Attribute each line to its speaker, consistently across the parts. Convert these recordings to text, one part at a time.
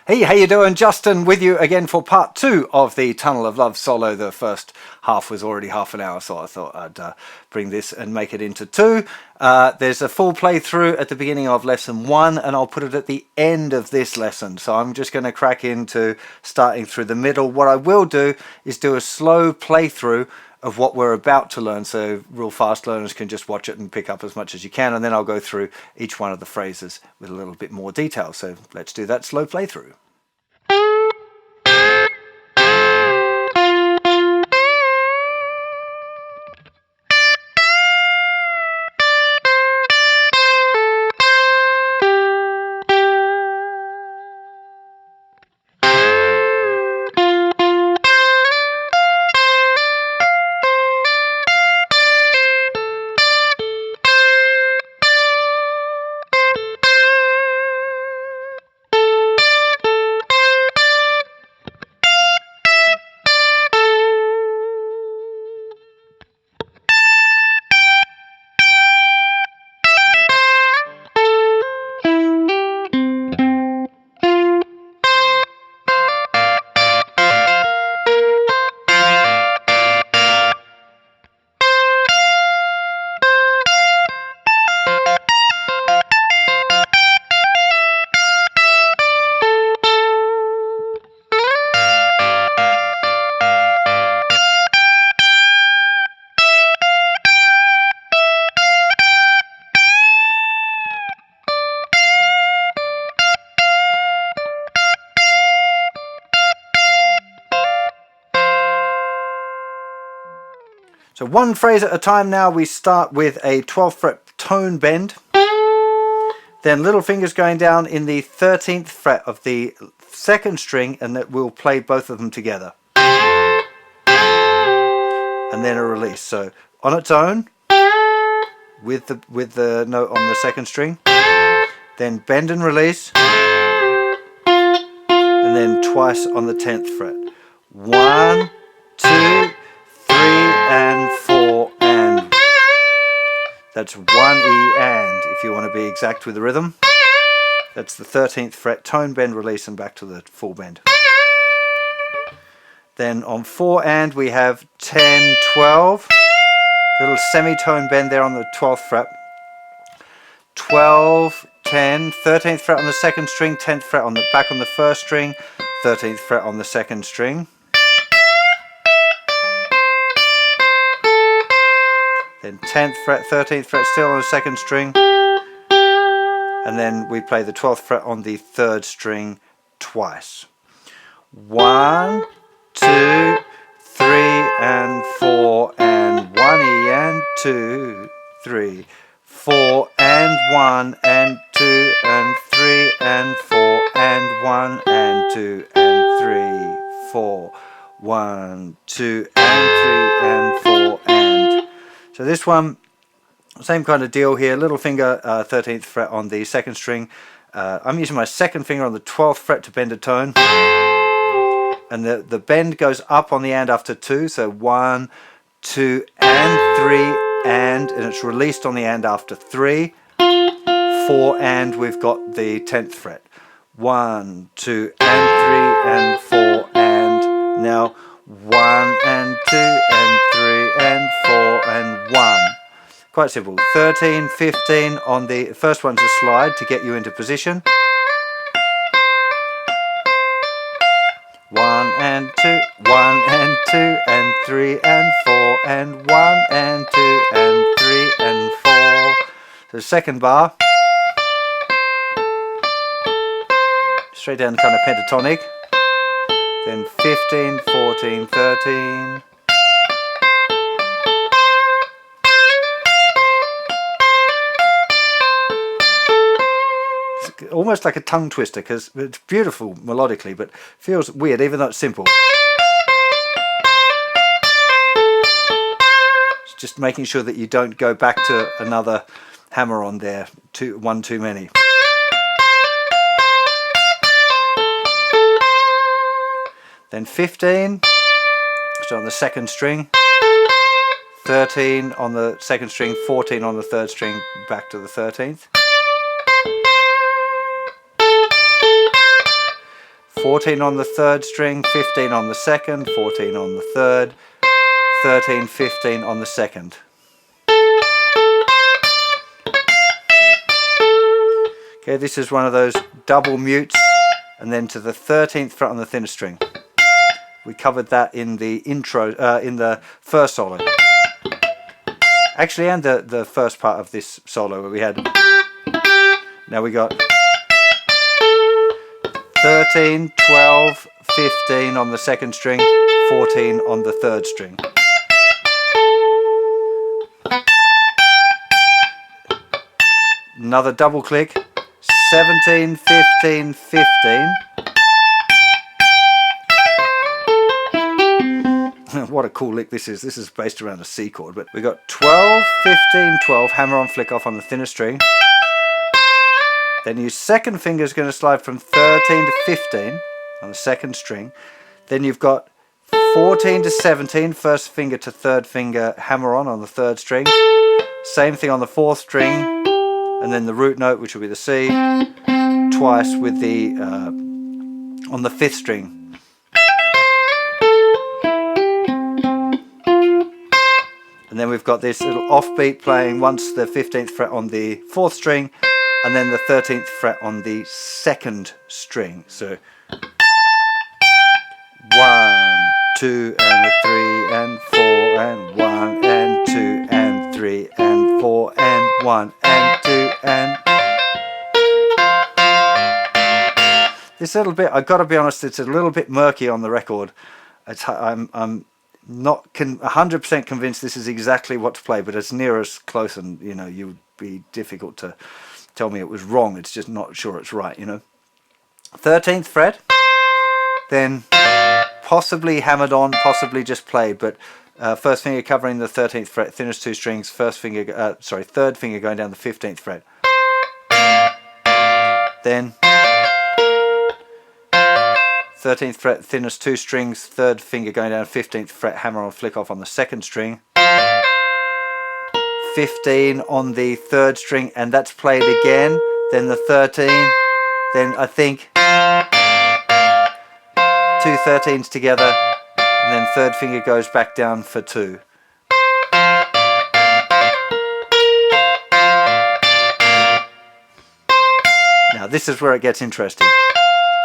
Speaker 1: Hey, how you doing? Justin with you again for part 2 of the Tunnel of Love solo. The first half was already half an hour, so I thought I'd bring this and make it into 2. There's a full playthrough at the beginning of lesson 1, and I'll put it at the end of this lesson. So I'm just going to crack into starting through the middle. What I will do is do a slow playthrough of what we're about to learn, so real fast learners can just watch it and pick up as much as you can, and then I'll go through each one of the phrases with a little bit more detail. So let's do that slow playthrough. So one phrase at a time now. We start with a 12th fret tone bend, then little fingers going down in the 13th fret of the 2nd string, and that we'll play both of them together, and then a release. So on its own with the note on the 2nd string, then bend and release, and then twice on the 10th fret. 1, 2, 3 and 4 and. That's 1 E and, if you want to be exact with the rhythm. That's the 13th fret, tone bend, release, and back to the full bend. Then on 4 and we have 10, 12. Little semitone bend there on the 12th fret. 12, 10, 13th fret on the 2nd string, 10th fret on the back on the 1st string, 13th fret on the 2nd string. Then 10th fret, 13th fret still on the 2nd string, and then we play the 12th fret on the 3rd string twice. 1, 2, 3 and 4 and 1 E and 2, 3, 4 and 1 and 2 and 3 and 4 and 1 and 2 and 3, 4, 1, 2 and 3 and 4 and. So this one, same kind of deal here. Little finger, 13th fret on the 2nd string. I'm using my 2nd finger on the 12th fret to bend a tone. And the bend goes up on the and after 2. So 1, 2 and 3 and it's released on the and after 3. 4 and we've got the 10th fret. 1, 2 and 3 and 4 and. Now 1 and 2 and 3 and 4 and 1. Quite simple. 13, 15 on the first one's a slide to get you into position. 1 and 2, 1 and 2 and 3 and 4 and 1 and 2 and 3 and 4. So second bar. Straight down kind of pentatonic. Then 15, 14, 13. It's almost like a tongue twister because it's beautiful melodically, but feels weird even though it's simple. It's just making sure that you don't go back to another hammer on there, one too many. Then 15, so on the 2nd string, 13 on the 2nd string, 14 on the 3rd string, back to the 13th. 14 on the third string, 15 on the second, 14 on the third, 13, 15 on the second. Okay, this is one of those double mutes, and then to the 13th fret on the thinner string. We covered that in the intro, in the first solo. Actually, and the first part of this solo where we had. Now we got 13, 12, 15 on the second string, 14 on the third string. Another double click, 17, 15, 15. What a cool lick this is. This is based around a C chord, but we got 12, 15, 12, hammer on, flick off on the thinner string. Then your second finger is going to slide from 13 to 15 on the second string. Then you've got 14 to 17, first finger to third finger, hammer on the third string. Same thing on the fourth string, and then the root note, which will be the C, twice with the on the fifth string. And then we've got this little offbeat playing once the 15th fret on the fourth string, and then the 13th fret on the second string. So 1, 2 and 3 and 4 and 1 and 2 and 3 and 4 and 1 and 2 and. This little bit, I've got to be honest, it's a little bit murky on the record. I'm not 100% convinced this is exactly what to play, but it's near as close, and you know, you would be difficult to tell me it was wrong. It's just not sure it's right, you know. 13th fret, then possibly hammered on, possibly just played, but first finger covering the 13th fret, thinnest two strings, third finger going down the 15th fret. Then 13th fret, thinnest two strings, third finger going down 15th fret, hammer on, flick off on the second string. 15 on the third string, and that's played again. Then the 13, then I think 2 13s together, and then third finger goes back down for 2. Now this is where it gets interesting.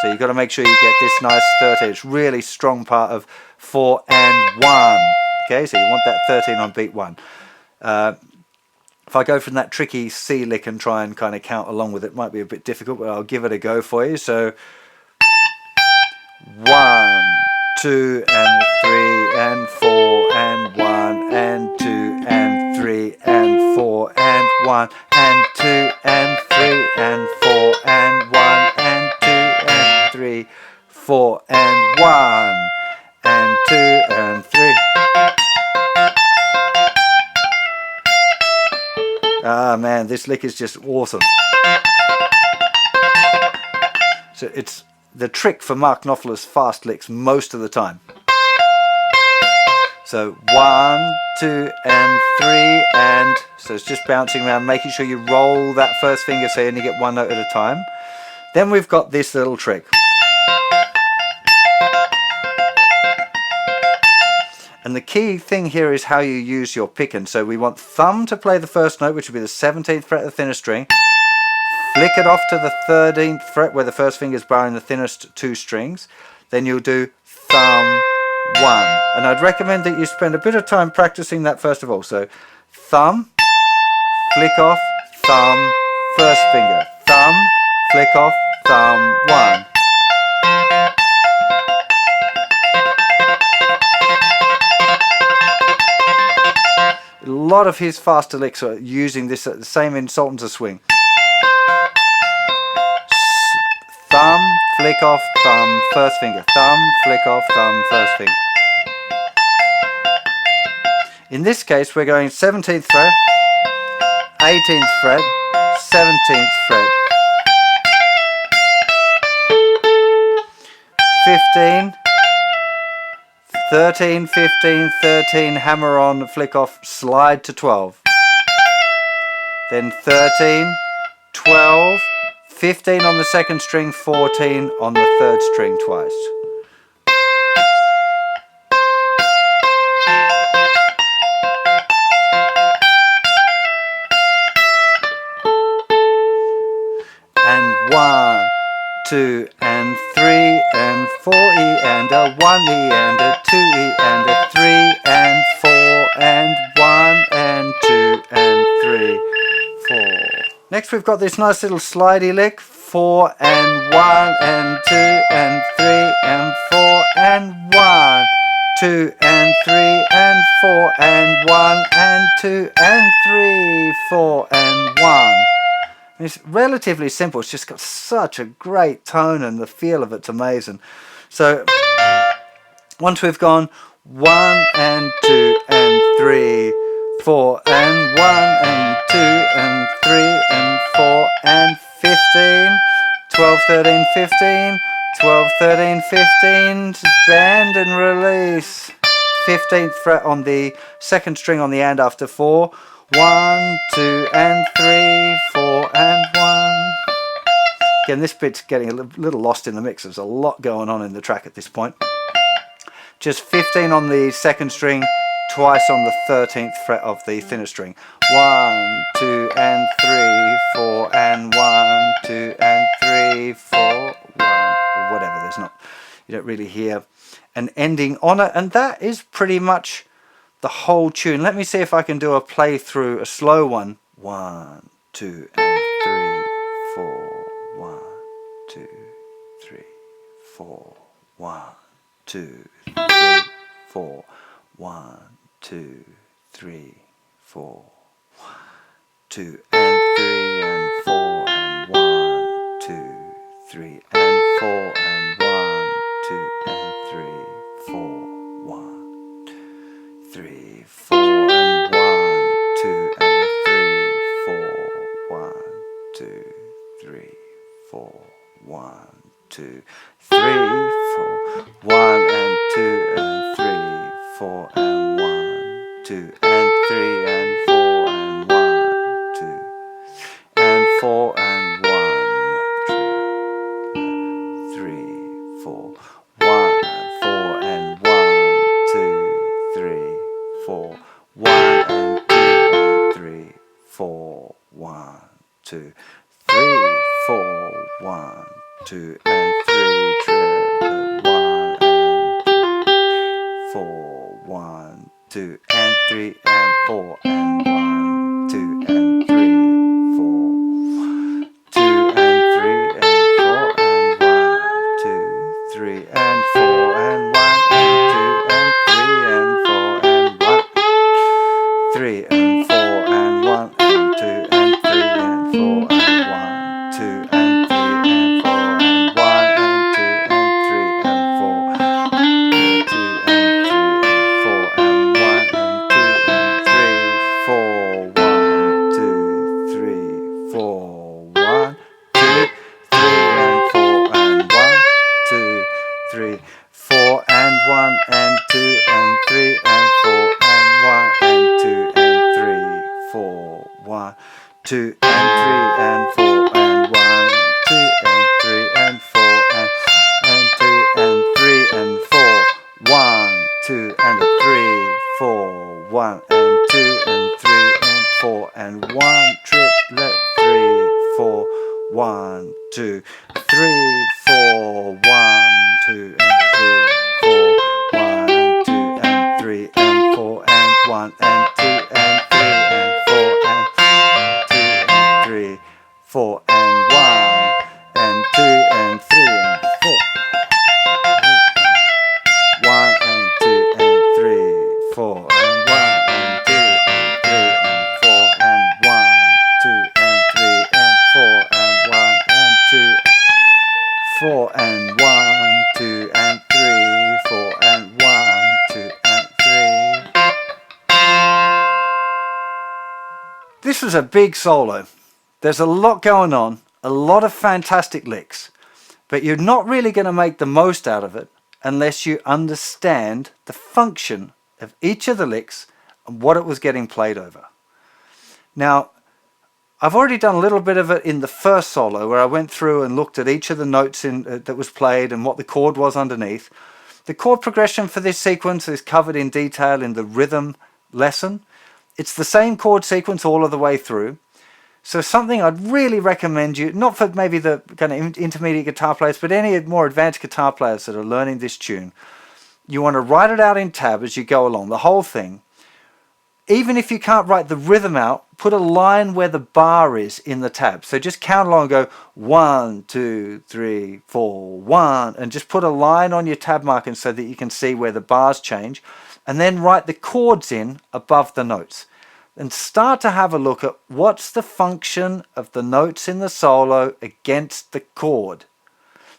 Speaker 1: So you've got to make sure you get this nice 13. It's really strong part of 4 and 1. Okay, so you want that 13 on beat 1. If I go from that tricky C lick and try and kind of count along with it, might be a bit difficult, but I'll give it a go for you. So 1, 2 and 3 and 4 and 1 and 2 and 3 and 4 and 1 and 2 and 3 and 4 and 1 and 2 and 3, 4 and 1 and 2 and 3. Ah man, this lick is just awesome. So it's the trick for Mark Knopfler's fast licks most of the time. So 1, 2 and 3 and, so it's just bouncing around, making sure you roll that first finger so you only get one note at a time. Then we've got this little trick. And the key thing here is how you use your picking. So we want thumb to play the first note, which would be the 17th fret of the thinnest string. Flick it off to the 13th fret where the first finger is barring the thinnest two strings. Then you'll do thumb 1. And I'd recommend that you spend a bit of time practicing that first of all. So thumb, flick off, thumb, first finger, thumb, flick off, thumb 1. A lot of his faster licks are using this, the same in Sultans of Swing. Thumb, flick off, thumb, first finger. Thumb, flick off, thumb, first finger. In this case, we're going 17th fret, 18th fret, 17th fret, 15, 13, 15, 13, hammer on, flick off, slide to 12. Then 13, 12, 15 on the second string, 14 on the third string twice. And 1, 2 and 3 and 4 E and a 1 E and a 2 E and a 3 and 4 and 1 and 2 and 3, 4. Next we've got this nice little slidey lick, 4 and 1 and 2 and 3 and 4 and 1, 2 and 3 and 4 and 1 and 2 and 3, 4 and 1. It's relatively simple, it's just got such a great tone and the feel of it's amazing. So once we've gone 1 and 2 and 3, 4 and 1 and 2 and 3 and 4 and 15, 12, 13, 15, 12, 13, 15, bend and release. 15th fret on the second string on the and after 4, 1, 2 and 3, 4 and 1. Again, this bit's getting a little lost in the mix. There's a lot going on in the track at this point. Just 15 on the second string, twice on the 13th fret of the thinner string. 1, 2 and 3, 4 and 1, 2 and 3, 4, 1, or whatever. There's not, you don't really hear an ending on it, and that is pretty much the whole tune. Let me see if I can do a play through, a slow one. 1, 2 and 3, 4, 1, 2, 3, 4, 1, 2, 3, 4, 1, 2, 3, 4, 1, 2 and 3 and 4 and 1, 2, 3 and 4 and 1, 2 and 3, 4, 1, 3, 4 and 1, 2 and 3, 4, 1, 2, 3, 4, 1, 2, 3, 4, 1 and 2 and 3, 4 and 1, 2 and 3 and 4 and 1, 2 and 4 and 1, 3, 4, 1, 4 and 1, 2, 3, 4, 1 and 2 and 3, 4, 1, 2, 3, 4, 1, 2 and 3, 1 and 4, 1, 2 and 3 and 4 and 1, 2 and 3, 4, 2 and 3 and 4 and 1, 2, 3 and 4 and 1 and 2 and 3 and 4 and 1, 3 and 4 and 1 and 2 and 3 and 4 and 1, 2 and 3 and 4 and 1 and 2 and 3 and 4, 2 and 3 and 4 and 1 and 2 and 3, 4, 1, 2, 3, 4, 1, 2, 3 and 4 and 1, 2, 3, 4 and 1 and 2 and 3 and 4 and 1 and 2 and 3, 4, 1, 2 and 3 and 4 and 1, 2 and 3 and 4 and 2 and 3 and 4, 1, 2 and 3, 4, 1 and 2 and 3 and 4 and 1, triplet 3, 4, 1, 2, 3, 4, 1, 2 and 3, 4, 1 and 2 and 3 and 4 and 1 and 2 and 3 and 4 and 2 and 3, 4 and 1 and 2 and 3 and 4, 1 and 2 and 3, 4 and 1 and 2 and 3 and 4 and 1, 2 and 3 and 4 and 1 and 2, 4 and 1, 2 and 3, 4 and 1, 2 and 3. This was a big solo. There's a lot going on, a lot of fantastic licks, but you're not really going to make the most out of it unless you understand the function of each of the licks and what it was getting played over. Now, I've already done a little bit of it in the first solo where I went through and looked at each of the notes that was played and what the chord was underneath. The chord progression for this sequence is covered in detail in the rhythm lesson. It's the same chord sequence all of the way through. So something I'd really recommend you, not for maybe the kind of intermediate guitar players, but any more advanced guitar players that are learning this tune, you want to write it out in tab as you go along, the whole thing. Even if you can't write the rhythm out, put a line where the bar is in the tab. So just count along and go 1, 2, 3, 4, 1, and just put a line on your tab marking so that you can see where the bars change, and then write the chords in above the notes. And start to have a look at what's the function of the notes in the solo against the chord.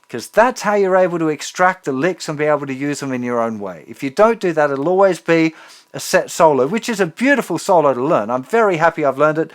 Speaker 1: Because that's how you're able to extract the licks and be able to use them in your own way. If you don't do that, it'll always be a set solo, which is a beautiful solo to learn. I'm very happy I've learned it.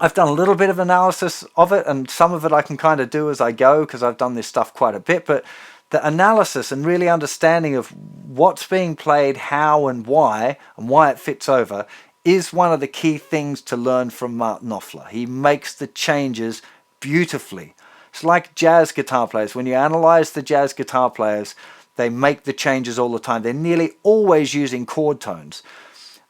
Speaker 1: I've done a little bit of analysis of it, and some of it I can kind of do as I go because I've done this stuff quite a bit, but the analysis and really understanding of what's being played, how and why it fits over is one of the key things to learn from Mark Knopfler. He makes the changes beautifully. It's like jazz guitar players. When you analyze the jazz guitar players, they make the changes all the time. They're nearly always using chord tones.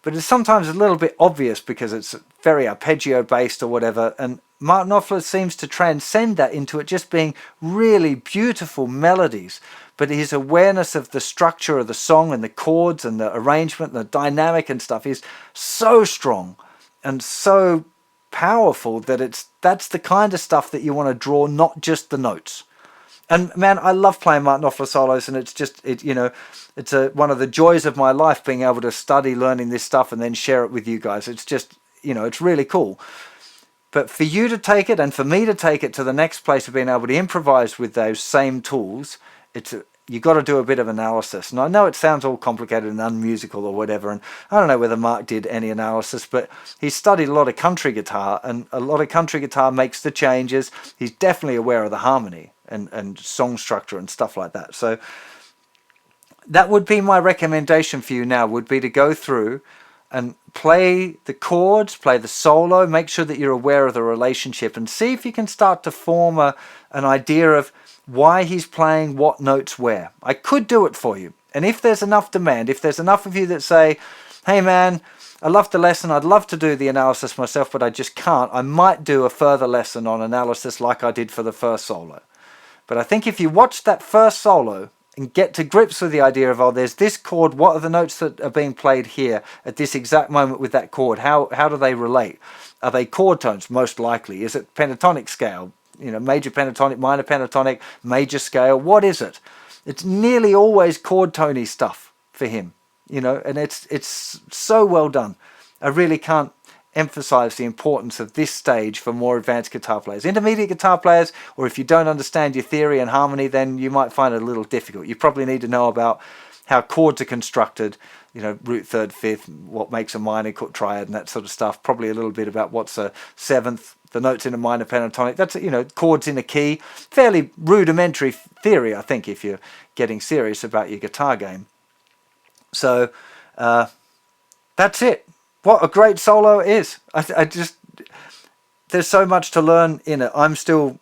Speaker 1: But it's sometimes a little bit obvious because it's very arpeggio based or whatever. And Mark Knopfler seems to transcend that into it just being really beautiful melodies. But his awareness of the structure of the song and the chords and the arrangement and the dynamic and stuff is so strong and so powerful that that's the kind of stuff that you want to draw, not just the notes. And man, I love playing Mark Knopfler solos, and it's just it's one of the joys of my life being able to study learning this stuff and then share it with you guys. It's just it's really cool. But for you to take it and for me to take it to the next place of being able to improvise with those same tools, you got to do a bit of analysis. And I know it sounds all complicated and unmusical or whatever, and I don't know whether Mark did any analysis, but he studied a lot of country guitar, and a lot of country guitar makes the changes. He's definitely aware of the harmony and song structure and stuff like that. So that would be my recommendation for you now, would be to go through and play the chords, play the solo, make sure that you're aware of the relationship, and see if you can start to form an idea of why he's playing what notes where. I could do it for you. And if there's enough demand, if there's enough of you that say, hey man, I love the lesson, I'd love to do the analysis myself, but I just can't, I might do a further lesson on analysis like I did for the first solo. But I think if you watch that first solo and get to grips with the idea of, oh, there's this chord, what are the notes that are being played here at this exact moment with that chord? How do they relate? Are they chord tones? Most likely. Is it pentatonic scale? Major pentatonic, minor pentatonic, major scale. What is it? It's nearly always chord tony stuff for him, and it's so well done. I really can't emphasize the importance of this stage for more advanced guitar players. Intermediate guitar players, or if you don't understand your theory and harmony, then you might find it a little difficult. You probably need to know about how chords are constructed, root, third, fifth, what makes a minor triad and that sort of stuff. Probably a little bit about what's a seventh, the notes in a minor pentatonic. That's, chords in a key. Fairly rudimentary theory, I think, if you're getting serious about your guitar game. So that's it. What a great solo it is. I just, there's so much to learn in it. I'm still,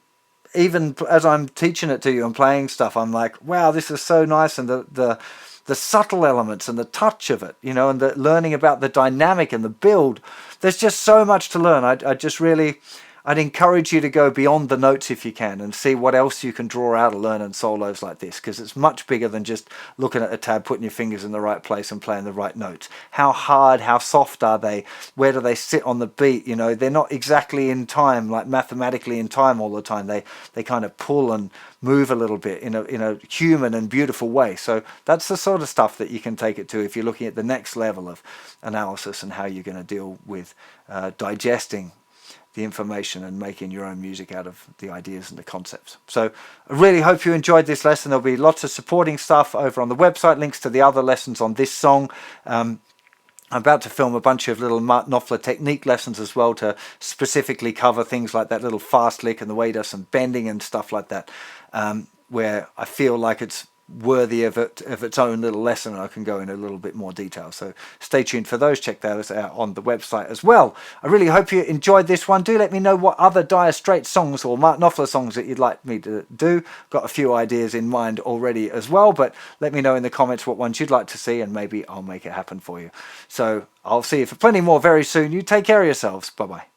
Speaker 1: even as I'm teaching it to you and playing stuff, I'm like, wow, this is so nice. And the subtle elements and the touch of it, and the learning about the dynamic and the build. There's just so much to learn. I'd encourage you to go beyond the notes if you can and see what else you can draw out of learning solos like this, because it's much bigger than just looking at a tab, putting your fingers in the right place and playing the right notes. How hard, how soft are they? Where do they sit on the beat? They're not exactly in time, like mathematically in time all the time. They kind of pull and move a little bit in a human and beautiful way. So that's the sort of stuff that you can take it to if you're looking at the next level of analysis and how you're going to deal with digesting the information and making your own music out of the ideas and the concepts. So I really hope you enjoyed this lesson. There'll be lots of supporting stuff over on the website, links to the other lessons on this song. I'm about to film a bunch of little Mark Knopfler technique lessons as well to specifically cover things like that little fast lick and the way he does some bending and stuff like that, where I feel like it's worthy of its own little lesson. I can go in a little bit more detail, so stay tuned for those. Check those out on the website as well. I really hope you enjoyed this one. Do let me know what other Dire Straits songs or Mark Knopfler songs that you'd like me to do. Got a few ideas in mind already as well, but let me know in the comments what ones you'd like to see, and maybe I'll make it happen for you. So I'll see you for plenty more very soon. You take care of yourselves. Bye bye.